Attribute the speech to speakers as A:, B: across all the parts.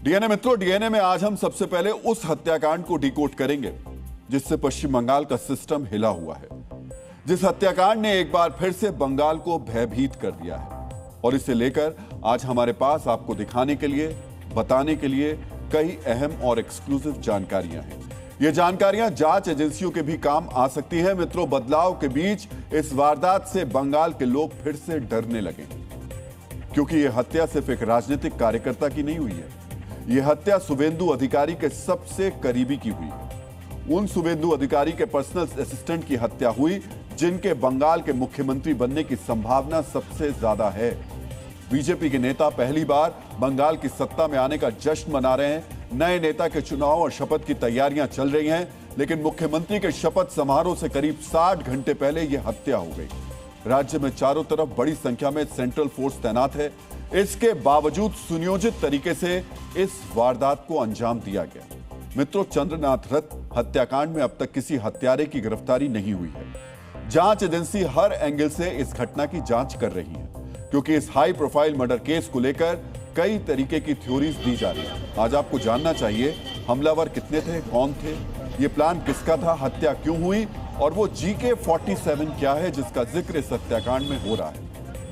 A: DNA मित्रों, DNA में आज हम सबसे पहले उस हत्याकांड को डिकोड करेंगे जिससे पश्चिम बंगाल का सिस्टम हिला हुआ है, जिस हत्याकांड ने एक बार फिर से बंगाल को भयभीत कर दिया है। और इसे लेकर आज हमारे पास आपको दिखाने के लिए, बताने के लिए कई अहम और एक्सक्लूसिव जानकारियां हैं। ये जानकारियां जांच एजेंसियों के भी काम आ सकती हैं। मित्रों, बदलाव के बीच इस वारदात से बंगाल के लोग फिर से डरने लगे, क्योंकि यह हत्या सिर्फ एक राजनीतिक कार्यकर्ता की नहीं हुई है। यह हत्या शुभेंदु अधिकारी के सबसे करीबी की हुई है। उन शुभेंदु अधिकारी के पर्सनल असिस्टेंट की हत्या हुई जिनके बंगाल के मुख्यमंत्री बनने की संभावना सबसे ज्यादा है। बीजेपी के नेता पहली बार बंगाल की सत्ता में आने का जश्न मना रहे हैं। नए नेता के चुनाव और शपथ की तैयारियां चल रही हैं, लेकिन मुख्यमंत्री के शपथ समारोह से करीब 60 घंटे पहले यह हत्या हो गई। राज्य में चारों तरफ बड़ी संख्या में सेंट्रल फोर्स तैनात है। इसके बावजूद सुनियोजित तरीके से इस वारदात को अंजाम दिया गया। मित्रों, चंद्रनाथ रथ हत्याकांड में अब तक किसी हत्यारे की गिरफ्तारी नहीं हुई है। जांच एजेंसी हर एंगल से इस घटना की जांच कर रही है, क्योंकि इस हाई प्रोफाइल मर्डर केस को लेकर कई तरीके की थ्योरीज दी जा रही है। आज आपको जानना चाहिए हमलावर कितने थे, कौन थे, ये प्लान किसका था, हत्या क्यों हुई और वो GK47 क्या है जिसका जिक्र इस हत्याकांड में हो रहा है।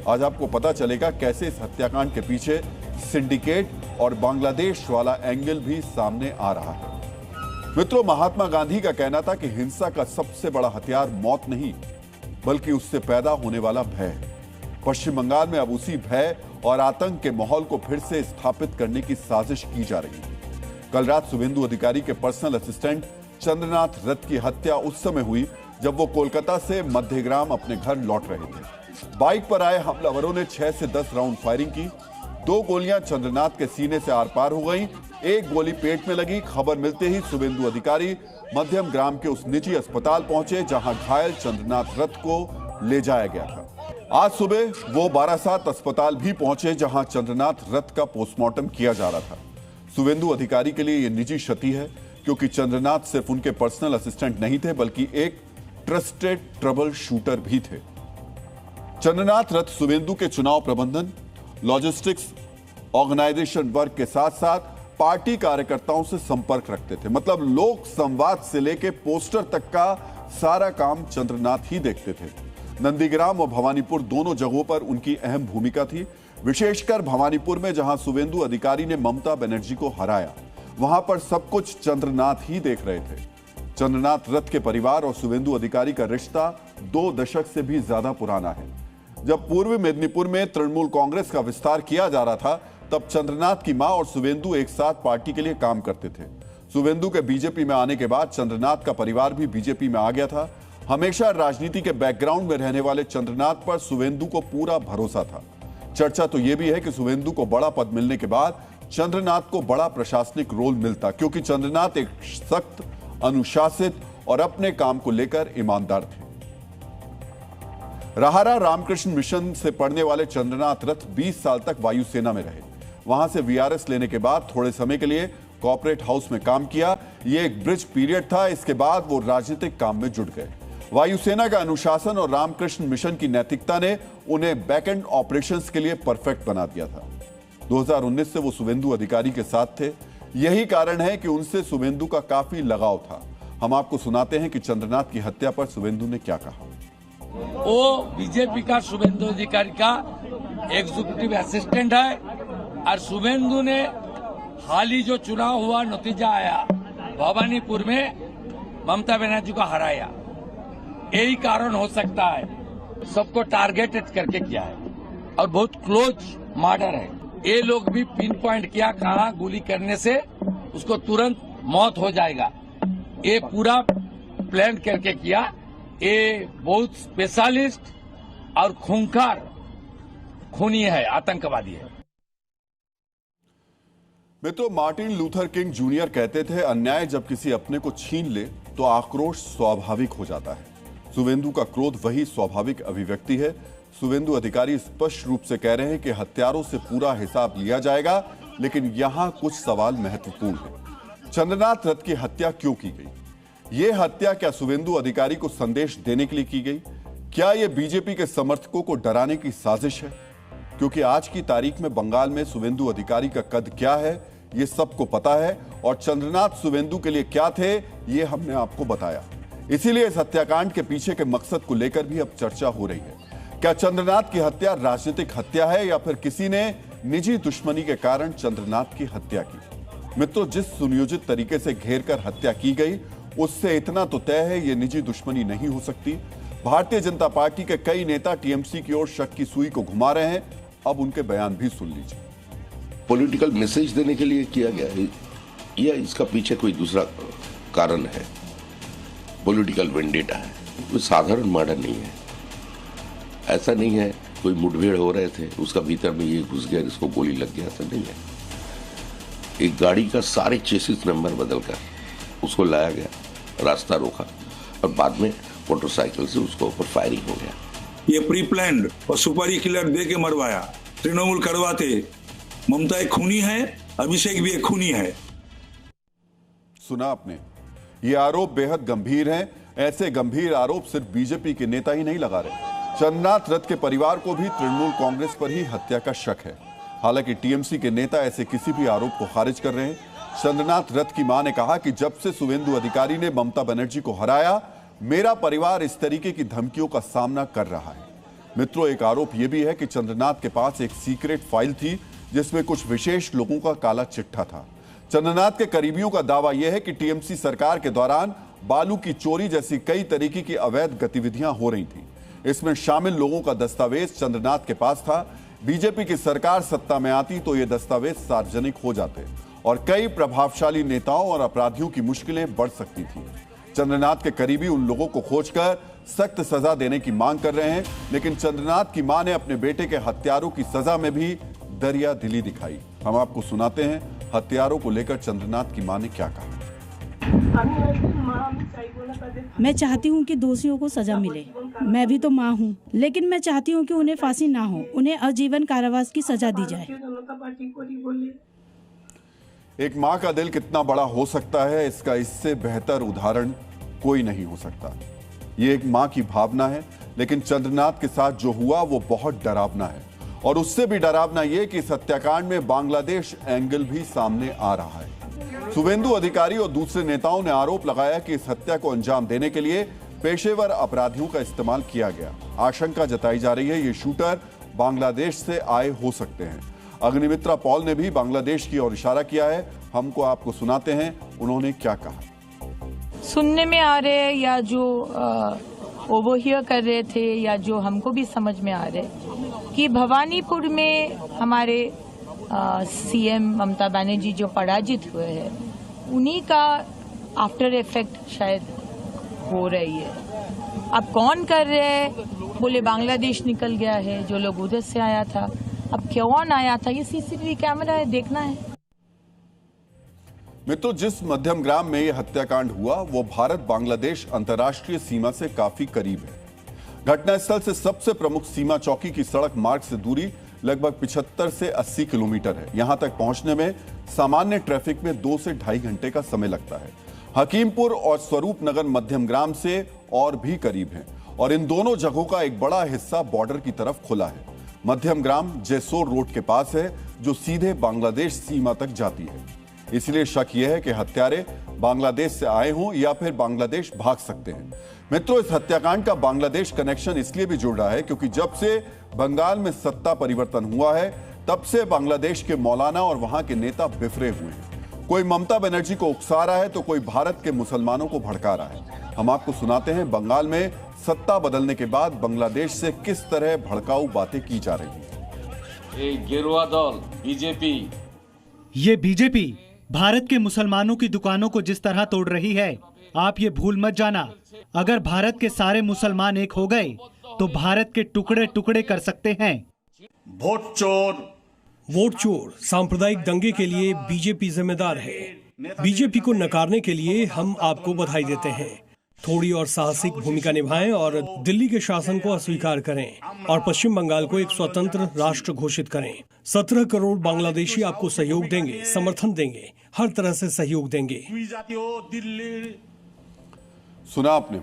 A: आज आपको पता चलेगा कैसे इस हत्याकांड के पीछे सिंडिकेट और बांग्लादेश वाला एंगल भी सामने आ रहा है। मित्रों, महात्मा गांधी का कहना था कि हिंसा का सबसे बड़ा हथियार मौत नहीं, बल्कि उससे पैदा होने वाला भय है। पश्चिम बंगाल में अब उसी भय और आतंक के माहौल को फिर से स्थापित करने की साजिश की जा रही है। कल रात शुभेंदु अधिकारी के पर्सनल असिस्टेंट चंद्रनाथ रथ की हत्या उस समय हुई जब वो कोलकाता से मध्यग्राम अपने घर लौट रहे थे। बाइक पर आए हमलावरों ने 6 से 10 राउंड फायरिंग की। 2 गोलियां चंद्रनाथ के सीने से आर पार हो गईं, 1 गोली पेट में लगी। खबर मिलते ही शुभेंदु अधिकारी मध्यम ग्राम के उस निजी अस्पताल पहुंचे जहां घायल चंद्रनाथ रथ को ले जाया गया था। आज सुबह वो बारासात अस्पताल भी पहुंचे जहां चंद्रनाथ रथ का पोस्टमार्टम किया जा रहा था। शुभेंदु अधिकारी के लिए यह निजी क्षति है, क्योंकि चंद्रनाथ सिर्फ उनके पर्सनल असिस्टेंट नहीं थे, बल्कि एक ट्रस्टेड ट्रबल शूटर भी थे। चंद्रनाथ रथ शुभेंदु के चुनाव प्रबंधन, लॉजिस्टिक्स, ऑर्गेनाइजेशन वर्क के साथ साथ पार्टी कार्यकर्ताओं से संपर्क रखते थे। मतलब लोक संवाद से लेकर पोस्टर तक का सारा काम चंद्रनाथ ही देखते थे। नंदीग्राम और भवानीपुर दोनों जगहों पर उनकी अहम भूमिका थी। विशेषकर भवानीपुर में जहां शुभेंदु अधिकारी ने ममता बनर्जी को हराया, वहां पर सब कुछ चंद्रनाथ ही देख रहे थे। चंद्रनाथ रथ के परिवार और शुभेंदु अधिकारी का रिश्ता 2 दशक से भी ज्यादा पुराना है। जब पूर्वी मेदिनीपुर में तृणमूल कांग्रेस का विस्तार किया जा रहा था, तब चंद्रनाथ की मां और शुभेंदु एक साथ पार्टी के लिए काम करते थे। शुभेंदु के बीजेपी में आने के बाद चंद्रनाथ का परिवार भी बीजेपी में आ गया था। हमेशा राजनीति के बैकग्राउंड में रहने वाले चंद्रनाथ पर शुभेंदु को पूरा भरोसा था। चर्चा तो यह भी है कि शुभेंदु को बड़ा पद मिलने के बाद चंद्रनाथ को बड़ा प्रशासनिक रोल मिलता, क्योंकि चंद्रनाथ एक सख्त, अनुशासित और अपने काम को लेकर ईमानदार थे। राहरा रामकृष्ण मिशन से पढ़ने वाले चंद्रनाथ रथ 20 साल तक वायुसेना में रहे। वहां से VRS लेने के बाद थोड़े समय के लिए कॉर्पोरेट हाउस में काम किया। यह एक ब्रिज पीरियड था। इसके बाद वो राजनीतिक काम में जुट गए। वायुसेना का अनुशासन और रामकृष्ण मिशन की नैतिकता ने उन्हें बैकएंड ऑपरेशंस के लिए परफेक्ट बना दिया था। 2019 से वो शुभेंदु अधिकारी के साथ थे। यही कारण है कि उनसे शुभेंदु का काफी लगाव था। हम आपको सुनाते हैं कि चंद्रनाथ की हत्या पर शुभेंदु ने क्या कहा।
B: वो बीजेपी का शुभेंदु अधिकारी का एग्जीक्यूटिव असिस्टेंट है और शुभेंदु ने हाल ही जो चुनाव हुआ, नतीजा आया, भवानीपुर में ममता बनर्जी को हराया। यही कारण हो सकता है। सबको टारगेटेड करके किया है और बहुत क्लोज मर्डर है। ये लोग भी पिन पॉइंट किया कहां गोली करने से उसको तुरंत मौत हो जाएगा। ये पूरा प्लान करके किया। ये बहुत स्पेशलिस्ट और खूंखार खूनी है, आतंकवादी है।
A: मित्रों, मार्टिन लूथर किंग जूनियर कहते थे, अन्याय जब किसी अपने को छीन ले तो आक्रोश स्वाभाविक हो जाता है। शुभेंदु का क्रोध वही स्वाभाविक अभिव्यक्ति है। शुभेंदु अधिकारी स्पष्ट रूप से कह रहे हैं कि हत्यारों से पूरा हिसाब लिया जाएगा, लेकिन यहां कुछ सवाल महत्वपूर्ण है। चंद्रनाथ रथ की हत्या क्यों की गई? यह हत्या क्या शुभेंदु अधिकारी को संदेश देने के लिए की गई? क्या यह बीजेपी के समर्थकों को डराने की साजिश है? क्योंकि आज की तारीख में बंगाल में शुभेंदु अधिकारी का कद क्या है, ये सबको पता है और चंद्रनाथ शुवेंदु के लिए क्या थे ये हमने आपको बताया। इसीलिए इस हत्याकांड के पीछे के मकसद को लेकर भी अब चर्चा हो रही है। क्या चंद्रनाथ की हत्या राजनीतिक हत्या है या फिर किसी ने निजी दुश्मनी के कारण चंद्रनाथ की हत्या की? मित्रों, जिस सुनियोजित तरीके से घेर कर हत्या की गई उससे इतना तो तय है ये निजी दुश्मनी नहीं हो सकती। भारतीय जनता पार्टी के कई नेता टीएमसी की ओर शक की सुई को घुमा रहे हैं। अब उनके बयान भी सुन लीजिए।
C: पॉलिटिकल मैसेज देने के लिए किया गया है या इसका पीछे कोई दूसरा कारण है? पॉलिटिकल वेंडेटा है, कोई साधारण मर्डर नहीं है। ऐसा नहीं है कोई मुठभेड़ हो रहे थे उसका भीतर में ये घुस गया इसको गोली लग गया, ऐसा नहीं है। एक गाड़ी का सारे चेसिस नंबर बदलकर उसको लाया गया, रास्ता रोका और बाद में मोटरसाइकिल से उसको ऊपर फायरिंग हो गया।
D: ये प्री प्लान्ड और सुपारी किलर दे के मरवाया। तृणमूल करवाते। ममता एक खूनी है, अभिषेक भी एक खूनी है।
A: सुना आपने, ये आरोप बेहद गंभीर हैं। ऐसे गंभीर आरोप सिर्फ बीजेपी के नेता ही नहीं लगा रहे। चंद्रनाथ रथ के परिवार को भी तृणमूल कांग्रेस पर ही हत्या का शक है। हालांकि टीएमसी के नेता ऐसे किसी भी आरोप को खारिज कर रहे हैं। चंद्रनाथ रथ की मां ने कहा कि जब से शुवेंदु अधिकारी ने ममता बनर्जी को हराया, मेरा परिवार इस तरीके की धमकियों का सामना कर रहा है। मित्रों, एक आरोप यह भी है कि चंद्रनाथ के पास एक सीक्रेट फाइल थी जिसमें कुछ विशेष लोगों का काला चिट्ठा था। चंद्रनाथ के करीबियों का दावा यह है कि टीएमसी सरकार के दौरान बालू की चोरी जैसी कई तरीके की अवैध गतिविधियां हो रही थी। इसमें शामिल लोगों का दस्तावेज चंद्रनाथ के पास था। बीजेपी की सरकार सत्ता में आती तो ये दस्तावेज सार्वजनिक हो जाते और कई प्रभावशाली नेताओं और अपराधियों की मुश्किलें बढ़ सकती थी। चंद्रनाथ के करीबी उन लोगों को खोजकर सख्त सजा देने की मांग कर रहे हैं, लेकिन चंद्रनाथ की मां ने अपने बेटे के हत्यारों की सजा में भी दरिया दिली दिखाई। हम आपको सुनाते हैं हत्यारों को लेकर चंद्रनाथ की मां ने क्या कहा।
E: मैं चाहती हूँ कि दोषियों को सजा मिले। मैं भी तो माँ हूँ, लेकिन मैं चाहती हूँ कि उन्हें फांसी ना हो, उन्हें आजीवन कारावास की सजा दी जाए।
A: एक माँ का दिल कितना बड़ा हो सकता है, इसका इससे बेहतर उदाहरण कोई नहीं हो सकता। ये एक माँ की भावना है, लेकिन चंद्रनाथ के साथ जो हुआ वो बहुत डरावना है। और उससे भी डरावना ये कि इस हत्याकांड में बांग्लादेश एंगल भी सामने आ रहा है। शुवेंदु अधिकारी और दूसरे नेताओं ने आरोप लगाया कि इस हत्या को अंजाम देने के लिए पेशेवर अपराधियों का इस्तेमाल किया गया। आशंका जताई जा रही है ये शूटर बांग्लादेश से आए हो सकते हैं। अग्निमित्रा पॉल ने भी बांग्लादेश की ओर इशारा किया है। हमको आपको सुनाते हैं उन्होंने क्या कहा।
F: सुनने में आ रहे या जो ओवरहियर कर रहे थे या जो हमको भी समझ में आ रहे कि भवानीपुर में हमारे सीएम ममता बनर्जी जो पराजित हुए हैं उन्हीं का आफ्टर इफेक्ट शायद हो रही है। अब कौन कर रहे हैं? बोले बांग्लादेश निकल गया है, जो लोग उधर से आया था। अब कौन आया था? ये सीसीटीवी कैमरा है, देखना है।
A: मित्रों, जिस मध्यम ग्राम में यह हत्याकांड हुआ वो भारत बांग्लादेश अंतर्राष्ट्रीय सीमा से काफी करीब है। घटनास्थल से सबसे प्रमुख सीमा चौकी की सड़क मार्ग से दूरी लगभग 75 से 80 किलोमीटर है। यहां तक पहुंचने में सामान्य ट्रैफिक में 2 से ढाई घंटे का समय लगता है। हकीमपुर और स्वरूप नगर मध्यम ग्राम से और भी करीब हैं और इन दोनों जगहों का एक बड़ा हिस्सा बॉर्डर की तरफ खुला है। मध्यम ग्राम जेसोर रोड के पास है जो सीधे बांग्लादेश सीमा तक जाती है। इसलिए शक यह है कि हत्यारे बांग्लादेश से आए हों या फिर बांग्लादेश भाग सकते हैं। मित्रों, इस हत्याकांड का बांग्लादेश कनेक्शन इसलिए भी जुड़ रहा है क्योंकि जब से बंगाल में सत्ता परिवर्तन हुआ है तब से बांग्लादेश के मौलाना और वहां के नेता बिफरे हुए हैं। कोई ममता बनर्जी को उकसा रहा है तो कोई भारत के मुसलमानों को भड़का रहा है। हम आपको सुनाते हैं बंगाल में सत्ता बदलने के बाद बांग्लादेश से किस तरह भड़काऊ बातें की जा रही हैं।
G: गेरुआ दल बीजेपी,
H: ये बीजेपी भारत के मुसलमानों की दुकानों को जिस तरह तोड़ रही है, आप ये भूल मत जाना, अगर भारत के सारे मुसलमान एक हो गए तो भारत के टुकड़े टुकड़े कर सकते हैं।
I: वोट चोर सांप्रदायिक दंगे के लिए बीजेपी जिम्मेदार है। बीजेपी को नकारने के लिए हम आपको बधाई देते हैं। थोड़ी और साहसिक भूमिका निभाएं और दिल्ली के शासन को अस्वीकार करें और पश्चिम बंगाल को एक स्वतंत्र राष्ट्र घोषित करें। 17 करोड़ बांग्लादेशी आपको सहयोग देंगे, समर्थन देंगे, हर तरह से सहयोग देंगे।
A: सुना आपने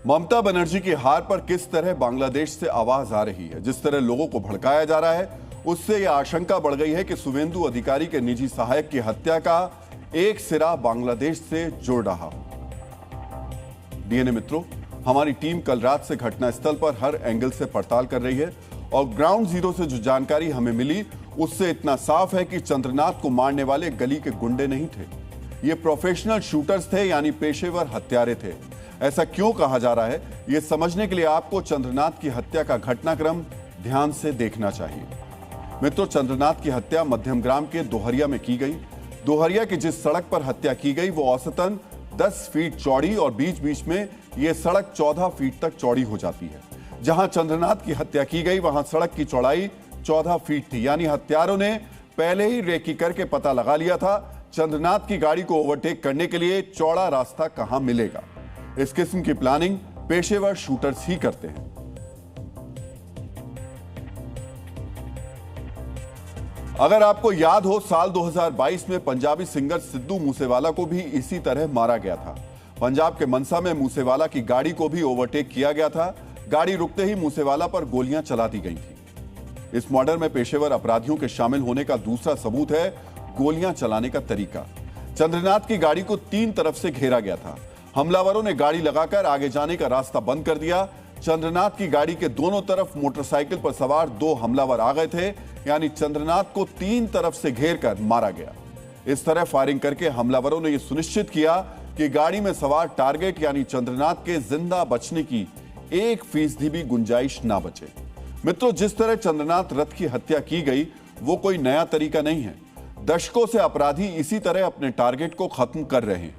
A: ममता बनर्जी की हार पर किस तरह बांग्लादेश से आवाज आ रही है, जिस तरह लोगों को भड़काया जा रहा है उससे यह आशंका बढ़ गई है कि शुभेंदु अधिकारी के निजी सहायक की हत्या का एक सिरा बांग्लादेश से जुड़ रहा हो। डीएनए मित्रों, हमारी टीम कल रात से घटनास्थल पर हर एंगल से पड़ताल कर रही है और ग्राउंड जीरो से जो जानकारी हमें मिली उससे इतना साफ है कि चंद्रनाथ को मारने वाले गली के गुंडे नहीं थे, ये प्रोफेशनल शूटर्स थे, यानी पेशेवर हत्यारे थे। ऐसा क्यों कहा जा रहा है, यह समझने के लिए आपको चंद्रनाथ की हत्या का घटनाक्रम ध्यान से देखना चाहिए। मित्रों, चंद्रनाथ की हत्या मध्यमग्राम के दोहरिया में की गई। दोहरिया की जिस सड़क पर हत्या की गई वो औसतन 10 फीट चौड़ी और बीच बीच में यह सड़क 14 फीट तक चौड़ी हो जाती है। जहां चंद्रनाथ की हत्या की गई वहां सड़क की चौड़ाई 14 फीट थी, यानी हत्यारों ने पहले ही रेकी करके पता लगा लिया था चंद्रनाथ की गाड़ी को ओवरटेक करने के लिए चौड़ा रास्ता कहां मिलेगा। इस किस्म की प्लानिंग पेशेवर शूटर्स ही करते हैं। अगर आपको याद हो, साल 2022 में पंजाबी सिंगर सिद्धू मूसेवाला को भी इसी तरह मारा गया था। पंजाब के मनसा में मूसेवाला की गाड़ी को भी ओवरटेक किया गया था। गाड़ी रुकते ही मूसेवाला पर गोलियां चला दी गई थी। इस मर्डर में पेशेवर अपराधियों के शामिल होने का दूसरा सबूत है गोलियां चलाने का तरीका। चंद्रनाथ की गाड़ी को 3 तरफ से घेरा गया था। हमलावरों ने गाड़ी लगाकर आगे जाने का रास्ता बंद कर दिया। चंद्रनाथ की गाड़ी के दोनों तरफ मोटरसाइकिल पर सवार 2 हमलावर आ गए थे, यानी चंद्रनाथ को 3 तरफ से घेरकर मारा गया। इस तरह फायरिंग करके हमलावरों ने यह सुनिश्चित किया कि गाड़ी में सवार टारगेट यानी चंद्रनाथ के जिंदा बचने की 1% भी गुंजाइश ना बचे। मित्रों, जिस तरह चंद्रनाथ रथ की हत्या की गई वो कोई नया तरीका नहीं है। दशकों से अपराधी इसी तरह अपने टारगेट को खत्म कर रहे हैं।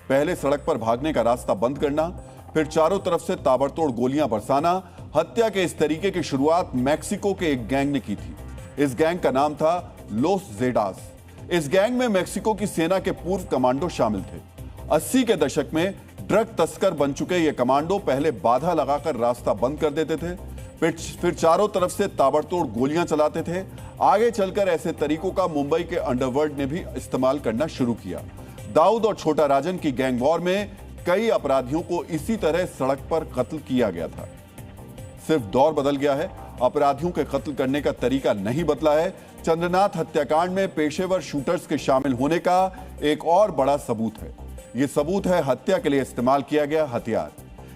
A: पहले सड़क पर भागने का रास्ता बंद करना, फिर चारों तरफ से ताबड़तोड़ गोलियां बरसाना। हत्या के इस तरीके की शुरुआत मैक्सिको के एक गैंग ने की थी। इस गैंग का नाम था लोस जेडास। इस गैंग में मैक्सिको की सेना के पूर्व कमांडो शामिल थे। 80 के दशक में ड्रग तस्कर बन चुके ये कमांडो पहले बाधा लगाकर रास्ता बंद कर देते थे, फिर चारों तरफ से ताबड़तोड़ गोलियां चलाते थे। आगे चलकर ऐसे तरीकों का मुंबई के अंडरवर्ल्ड ने भी इस्तेमाल करना शुरू किया। दाऊद और छोटा राजन की गैंग वॉर में कई अपराधियों को इसी तरह सड़क पर कत्ल किया गया था। सिर्फ दौर बदल गया है, अपराधियों के कत्ल करने का तरीका नहीं बदला है। चंद्रनाथ हत्याकांड में पेशेवर शूटर्स के शामिल होने का एक और बड़ा सबूत है। यह सबूत है हत्या के लिए इस्तेमाल किया गया हथियार।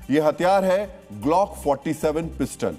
A: यह हथियार है ग्लॉक 47 पिस्टल।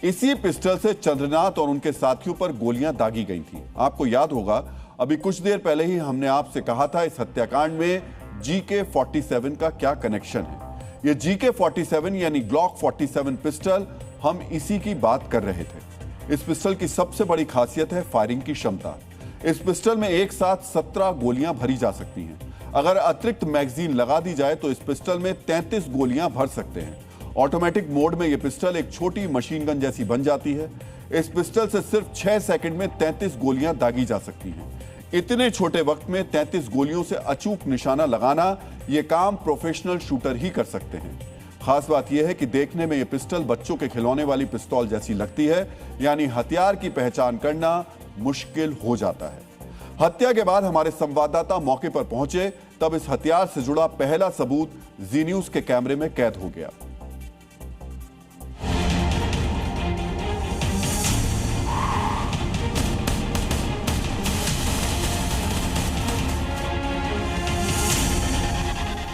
A: इसी पिस्टल से चंद्रनाथ और उनके साथियों पर गोलियां दागी गई थी। आपको याद होगा, अभी कुछ देर पहले ही हमने आपसे कहा था इस हत्याकांड में GK-47 का क्या कनेक्शन है। यह GK-47 यानी ग्लॉक 47 पिस्टल, हम इसी की बात कर रहे थे। इस पिस्टल की सबसे बड़ी खासियत है फायरिंग की क्षमता। इस पिस्टल में एक साथ 17 गोलियां भरी जा सकती हैं। अगर अतिरिक्त मैगजीन लगा दी जाए तो इस पिस्टल में 33 गोलियां भर सकते हैं। ऑटोमेटिक मोड में यह पिस्टल एक छोटी मशीन गन जैसी बन जाती है। इस पिस्टल से सिर्फ 6 सेकंड में 33 गोलियां दागी जा सकती हैं। इतने छोटे वक्त में 33 गोलियों से अचूक निशाना लगाना, यह काम प्रोफेशनल शूटर ही कर सकते हैं। खास बात यह है कि देखने में यह पिस्टल बच्चों के खिलौने वाली पिस्तौल जैसी लगती है, यानी हथियार की पहचान करना मुश्किल हो जाता है। हत्या के बाद हमारे संवाददाता मौके पर पहुंचे, तब इस हथियार से जुड़ा पहला सबूत जी न्यूज के कैमरे में कैद हो गया।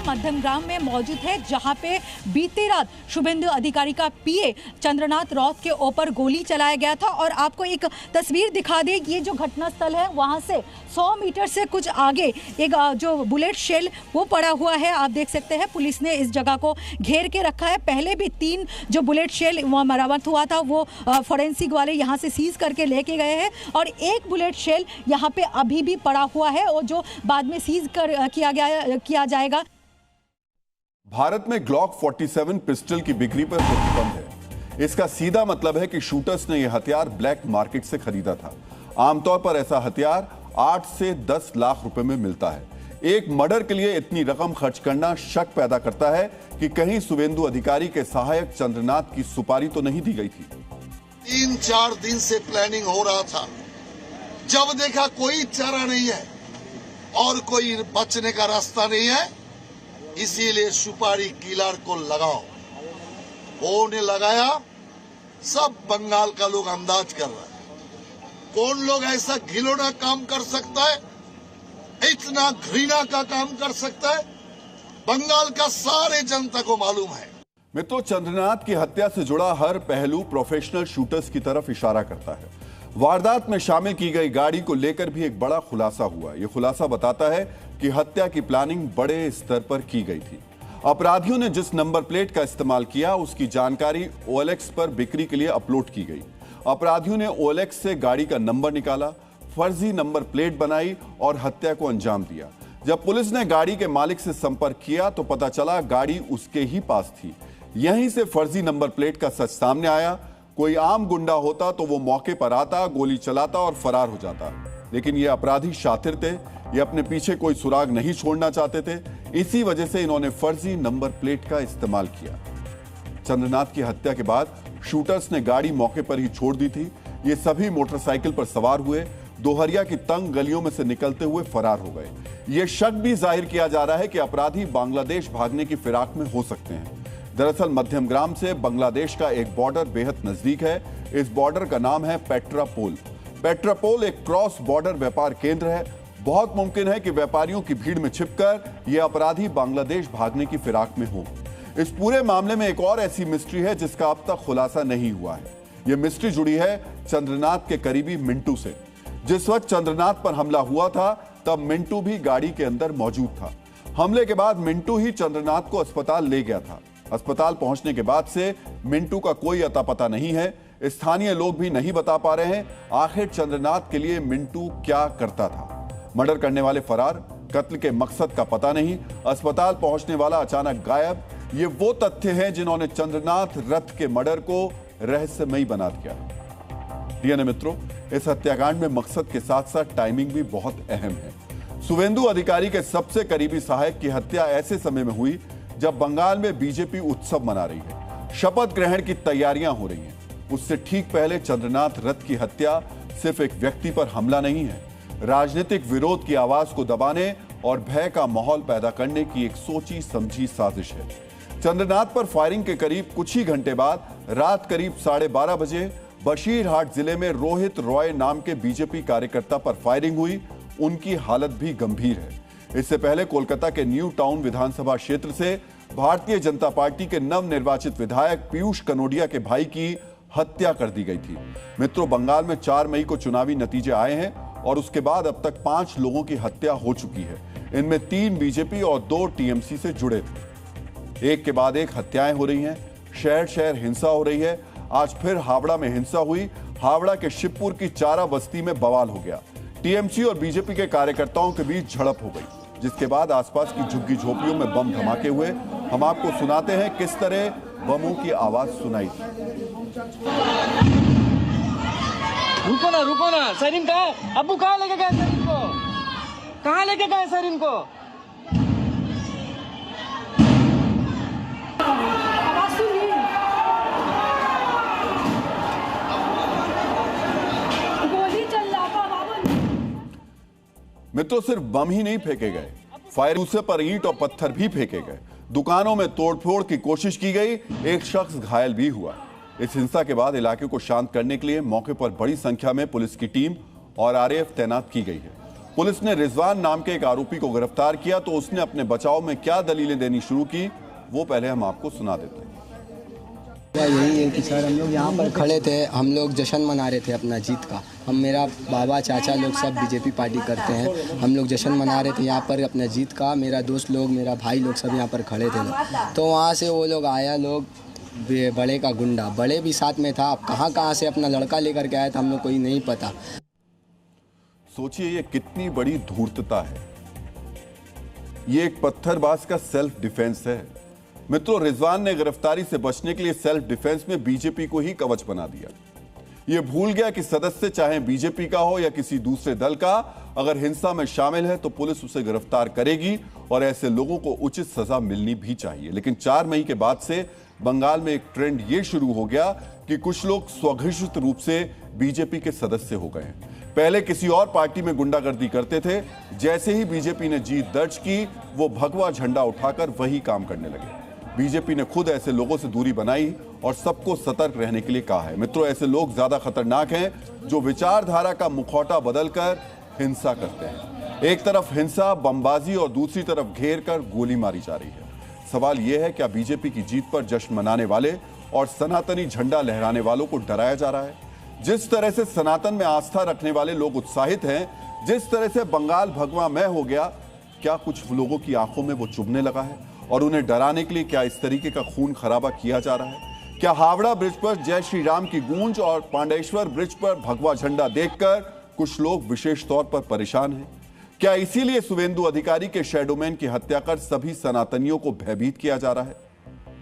G: मध्यमग्राम में मौजूद है, जहां पे बीती रात शुभेंदु अधिकारी का पीए चंद्रनाथ रौत के ऊपर गोली चलाया गया था। और आपको एक तस्वीर दिखा दे, ये जो घटनास्थल है वहां से 100 मीटर से कुछ आगे एक जो बुलेट शेल वो पड़ा हुआ है। आप देख सकते हैं पुलिस ने इस जगह को घेर के रखा है। पहले भी 3 जो बुलेट शेल वहाँ बरामद हुआ था वो फॉरेंसिक वाले यहाँ से सीज करके लेके गए हैं, और एक बुलेट शेल यहाँ पे अभी भी पड़ा हुआ है और जो बाद में सीज किया जाएगा।
A: भारत में ग्लॉक 47 पिस्टल की बिक्री पर प्रतिबंध है। इसका सीधा मतलब है कि शूटर्स ने यह हथियार ब्लैक मार्केट से खरीदा था। आमतौर पर ऐसा हथियार 8 से 10 लाख रुपए में मिलता है। एक मर्डर के लिए इतनी रकम खर्च करना शक पैदा करता है कि कहीं शुभेंदु अधिकारी के सहायक चंद्रनाथ की सुपारी तो नहीं दी गई थी।
J: 3-4 दिन से प्लानिंग हो रहा था। जब देखा कोई चारा नहीं है और कोई बचने का रास्ता नहीं है, इसीलिए सुपारी किलर को लगाओ। वो ने लगाया, सब बंगाल का लोग अंदाज कर रहा है। कौन लोग ऐसा घिनौना काम कर सकता है, इतना घृणा का काम कर सकता है, बंगाल का सारे जनता को मालूम है।
A: मित्रों, चंद्रनाथ की हत्या से जुड़ा हर पहलू प्रोफेशनल शूटर्स की तरफ इशारा करता है। वारदात में शामिल की गई गाड़ी को लेकर भी एक बड़ा खुलासा हुआ। यह खुलासा बताता है कि हत्या की प्लानिंग बड़े स्तर पर की गई थी। अपराधियों ने जिस नंबर प्लेट का इस्तेमाल किया उसकी जानकारी OLX पर बिक्री के लिए अपलोड की गई। अपराधियों ने OLX से गाड़ी का नंबर निकाला, फर्जी नंबर प्लेट बनाई और हत्या को अंजाम दिया। जब पुलिस ने गाड़ी के मालिक से संपर्क किया तो पता चला गाड़ी उसके ही पास थी। यहीं से फर्जी नंबर प्लेट का सच सामने आया। कोई आम गुंडा होता तो वो मौके पर आता, गोली चलाता और फरार हो जाता, लेकिन ये अपराधी शातिर थे। ये अपने पीछे कोई सुराग नहीं छोड़ना चाहते थे। इसी वजह से इन्होंने फर्जी नंबर प्लेट का इस्तेमाल किया। चंद्रनाथ की हत्या के बाद शूटर्स ने गाड़ी मौके पर ही छोड़ दी थी। ये सभी मोटरसाइकिल पर सवार हुए, दोहरिया की तंग गलियों में से निकलते हुए फरार हो गए। ये शक भी जाहिर किया जा रहा है कि अपराधी बांग्लादेश भागने की फिराक में हो सकते हैं। दरअसल मध्यमग्राम से बांग्लादेश का एक बॉर्डर बेहद नजदीक है। इस बॉर्डर का नाम है पेट्रापोल। पेट्रापोल एक क्रॉस बॉर्डर व्यापार केंद्र है। बहुत मुमकिन है कि व्यापारियों की भीड़ में छिपकर ये अपराधी बांग्लादेश भागने की फिराक में हो। इस पूरे मामले में एक और ऐसी मिस्ट्री है जिसका अब तक खुलासा नहीं हुआ है। यह मिस्ट्री जुड़ी है चंद्रनाथ के करीबी मिंटू से। जिस वक्त चंद्रनाथ पर हमला हुआ था तब मिंटू भी गाड़ी के अंदर मौजूद था। हमले के बाद मिंटू ही चंद्रनाथ को अस्पताल ले गया था। अस्पताल पहुंचने के बाद से मिंटू का कोई अता पता नहीं है। स्थानीय लोग भी नहीं बता पा रहे हैं आखिर चंद्रनाथ के लिए मिंटू क्या करता था। मर्डर करने वाले फरार, कत्ल के मकसद का पता नहीं, अस्पताल पहुंचने वाला अचानक गायब। ये वो तथ्य हैं जिन्होंने चंद्रनाथ रथ के मर्डर को रहस्यमयी बना दिया। डीएनए मित्रों, इस हत्याकांड में मकसद के साथ साथ टाइमिंग भी बहुत अहम है। शुभेंदु अधिकारी के सबसे करीबी सहायक की हत्या ऐसे समय में हुई जब बंगाल में बीजेपी उत्सव मना रही है, शपथ ग्रहण की तैयारियां हो रही हैं। उससे ठीक पहले चंद्रनाथ रथ की हत्या सिर्फ एक व्यक्ति पर हमला नहीं है, राजनीतिक विरोध की आवाज को दबाने और भय का माहौल पैदा करने की एक सोची समझी साजिश है। चंद्रनाथ पर फायरिंग के करीब कुछ ही घंटे बाद रात करीब 12:30 बजे बशीरहाट जिले में रोहित रॉय नाम के बीजेपी कार्यकर्ता पर फायरिंग हुई। उनकी हालत भी गंभीर है। इससे पहले कोलकाता के न्यू टाउन विधानसभा क्षेत्र से भारतीय जनता पार्टी के नवनिर्वाचित विधायक पीयूष कनोडिया के भाई की हत्या कर दी गई थी। मित्रों, बंगाल में 4 मई को चुनावी नतीजे आए हैं और उसके बाद अब तक 5 लोगों की हत्या हो चुकी है। इनमें 3 बीजेपी और 2 टीएमसी से जुड़े थे। एक के बाद एक हत्याएं हो रही हैं, शहर शहर हिंसा हो रही है। आज फिर हावड़ा में हिंसा हुई। हावड़ा के शिवपुर की चारा बस्ती में बवाल हो गया। टीएमसी और बीजेपी के कार्यकर्ताओं के बीच झड़प हो गई, जिसके बाद आसपास की झुग्गी झोपड़ियों में बम धमाके हुए। हम आपको सुनाते हैं किस तरह बमों की आवाज सुनाई थी।
K: रुको ना, सर इनका अब्बू कहाँ लेके गए सर इनको? कहाँ लेके गए सर इनको?
A: मित्रों, सिर्फ बम ही नहीं फेंके गए, फायर दूसरे पर ईंट और पत्थर भी फेंके गए। दुकानों में तोड़फोड़ की कोशिश की गई। एक शख्स घायल भी हुआ। इस हिंसा के बाद इलाके को शांत करने के लिए मौके पर बड़ी संख्या में पुलिस की टीम और आरएएफ तैनात की गई है। पुलिस ने रिजवान नाम के एक आरोपी को गिरफ्तार किया तो उसने अपने बचाव में क्या दलीलें देनी शुरू की वो पहले हम आपको सुना देते हैं।
L: यही है कि सर हम लोग यहाँ पर खड़े थे, हम लोग जश्न मना रहे थे अपना जीत का। हम मेरा बाबा चाचा लोग सब बीजेपी पार्टी करते हैं। हम लोग जश्न मना रहे थे यहाँ पर अपना जीत का। मेरा दोस्त लोग, मेरा भाई लोग सब यहाँ पर खड़े थे। तो वहाँ से वो लोग आया, लोग बड़े का गुंडा, बड़े भी साथ में था। अब कहाँ से अपना लड़का लेकर के आया था हम लोग कोई नहीं पता।
A: सोचिए ये कितनी बड़ी धूर्तता है। ये एक पत्थरबाज का सेल्फ डिफेंस है। मित्रों, रिजवान ने गिरफ्तारी से बचने के लिए सेल्फ डिफेंस में बीजेपी को ही कवच बना दिया। ये भूल गया कि सदस्य चाहे बीजेपी का हो या किसी दूसरे दल का, अगर हिंसा में शामिल है तो पुलिस उसे गिरफ्तार करेगी और ऐसे लोगों को उचित सजा मिलनी भी चाहिए। लेकिन 4 मई के बाद से बंगाल में एक ट्रेंड ये शुरू हो गया कि कुछ लोग स्वघोषित रूप से बीजेपी के सदस्य हो गए हैं। पहले किसी और पार्टी में गुंडागर्दी करते थे, जैसे ही बीजेपी ने जीत दर्ज की वो भगवा झंडा उठाकर वही काम करने लगे। बीजेपी ने खुद ऐसे लोगों से दूरी बनाई और सबको सतर्क रहने के लिए कहा है। मित्रों, ऐसे लोग ज्यादा खतरनाक हैं जो विचारधारा का मुखौटा बदलकर हिंसा करते हैं। एक तरफ हिंसा, बमबाजी और दूसरी तरफ घेर कर गोली मारी जा रही है। सवाल यह है, क्या बीजेपी की जीत पर जश्न मनाने वाले और सनातनी झंडा लहराने वालों को डराया जा रहा है? जिस तरह से सनातन में आस्था रखने वाले लोग उत्साहित हैं, जिस तरह से बंगाल भगवामय हो गया, क्या कुछ लोगों की आंखों में वो चुभने लगा है? और उन्हें डराने के लिए क्या इस तरीके का खून खराबा किया जा रहा है? क्या हावड़ा ब्रिज पर जय श्री राम की गूंज और पांडेश्वर ब्रिज पर भगवा झंडा देखकर कुछ लोग विशेष तौर पर परेशान हैं? क्या इसीलिए शुभेंदु अधिकारी के शैडोमैन की हत्या कर सभी सनातनियों को भयभीत किया जा रहा है?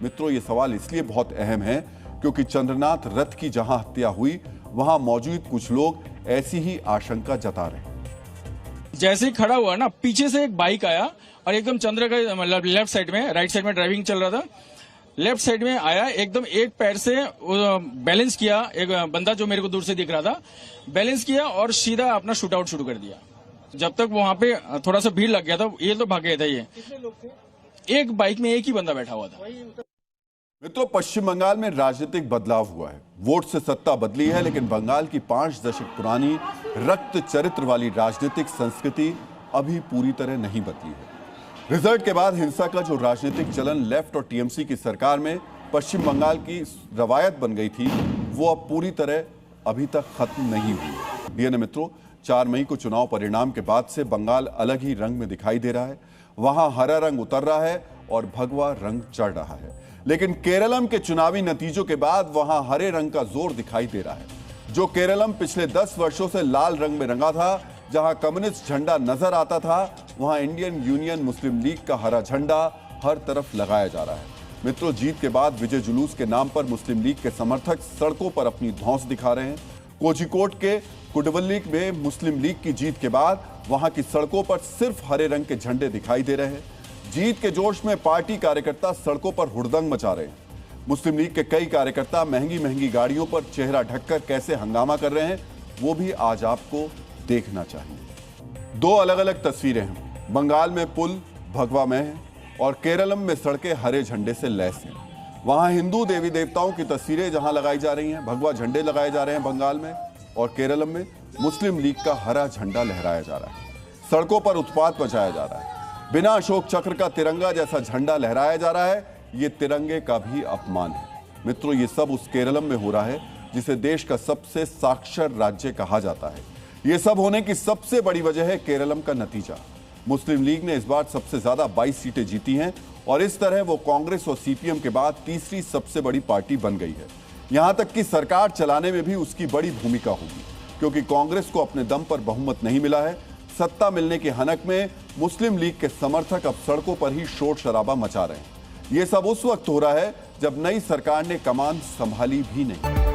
A: मित्रों, ये सवाल इसलिए बहुत अहम है क्योंकि चंद्रनाथ रथ की जहां हत्या हुई, वहां मौजूद कुछ लोग ऐसी ही आशंका जता रहे हैं।
M: जैसे ही खड़ा हुआ ना, पीछे से एक बाइक आया और एकदम चंद्र का मतलब लेफ्ट साइड में, राइट साइड में ड्राइविंग चल रहा था, लेफ्ट साइड में आया, एकदम एक पैर से बैलेंस किया, एक बंदा जो मेरे को दूर से दिख रहा था, बैलेंस किया और सीधा अपना शूट आउट शुरू कर दिया। जब तक वहां पे थोड़ा सा भीड़ लग गया था, ये तो भाग गए थे। ये कितने लोग थे? एक बाइक में एक ही बंदा बैठा हुआ था।
A: मित्रों, पश्चिम बंगाल में राजनीतिक बदलाव हुआ है। वोट से सत्ता बदली है, लेकिन बंगाल की 5 दशक पुरानी रक्त चरित्र वाली राजनीतिक संस्कृति अभी पूरी तरह नहीं बदली है। रिजल्ट के बाद हिंसा का जो राजनीतिक चलन लेफ्ट और टीएमसी की सरकार में पश्चिम बंगाल की रवायत बन गई थी, वो अब पूरी तरह अभी तक खत्म नहीं हुई। डीएनए मित्रों, 4 मई को चुनाव परिणाम के बाद से बंगाल अलग ही रंग में दिखाई दे रहा है। वहां हरा रंग उतर रहा है और भगवा रंग चढ़ रहा है। लेकिन केरलम के चुनावी नतीजों के बाद वहां हरे रंग का जोर दिखाई दे रहा है। जो केरलम पिछले 10 वर्षों से लाल रंग में रंगा था, जहां कम्युनिस्ट झंडा नजर आता था, वहां इंडियन यूनियन मुस्लिम लीग का हरा झंडा हर तरफ लगाया जा रहा है। मित्रों, जीत के बाद विजय जुलूस के नाम पर मुस्लिम लीग के समर्थक सड़कों पर अपनी धौंस दिखा रहे हैं। कोझिकोड के कुडवल्ली में मुस्लिम लीग की जीत के बाद वहां की सड़कों पर सिर्फ हरे रंग के झंडे दिखाई दे रहे हैं। जीत के जोश में पार्टी कार्यकर्ता सड़कों पर हुड़दंग मचा रहे हैं। मुस्लिम लीग के कई कार्यकर्ता महंगी महंगी गाड़ियों पर चेहरा ढककर कैसे हंगामा कर रहे हैं, वो भी आज आपको देखना चाहिए। 2 अलग अलग तस्वीरें हैं। बंगाल में पुल भगवामय है और केरलम में सड़कें हरे झंडे से लैस हैं। वहां हिंदू देवी देवताओं की तस्वीरें जहां लगाई जा रही हैं, भगवा झंडे लगाए जा रहे हैं बंगाल में, और केरलम में मुस्लिम लीग का हरा झंडा लहराया जा रहा है। सड़कों पर उत्पात मचाया जा रहा है। बिना अशोक चक्र का तिरंगा जैसा झंडा लहराया जा रहा है। ये तिरंगे का भी अपमान है। मित्रों, ये सब उस केरलम में हो रहा है जिसे देश का सबसे साक्षर राज्य कहा जाता है। ये सब होने की सबसे बड़ी वजह है केरलम का नतीजा। मुस्लिम लीग ने इस बार सबसे ज्यादा 22 सीटें जीती हैं और इस तरह वो कांग्रेस और सीपीएम के बाद तीसरी सबसे बड़ी पार्टी बन गई है। यहां तक कि सरकार चलाने में भी उसकी बड़ी भूमिका होगी, क्योंकि कांग्रेस को अपने दम पर बहुमत नहीं मिला है। सत्ता मिलने की हनक में मुस्लिम लीग के समर्थक अब सड़कों पर ही शोर शराबा मचा रहे हैं। यह सब उस वक्त हो रहा है जब नई सरकार ने कमान संभाली भी नहीं।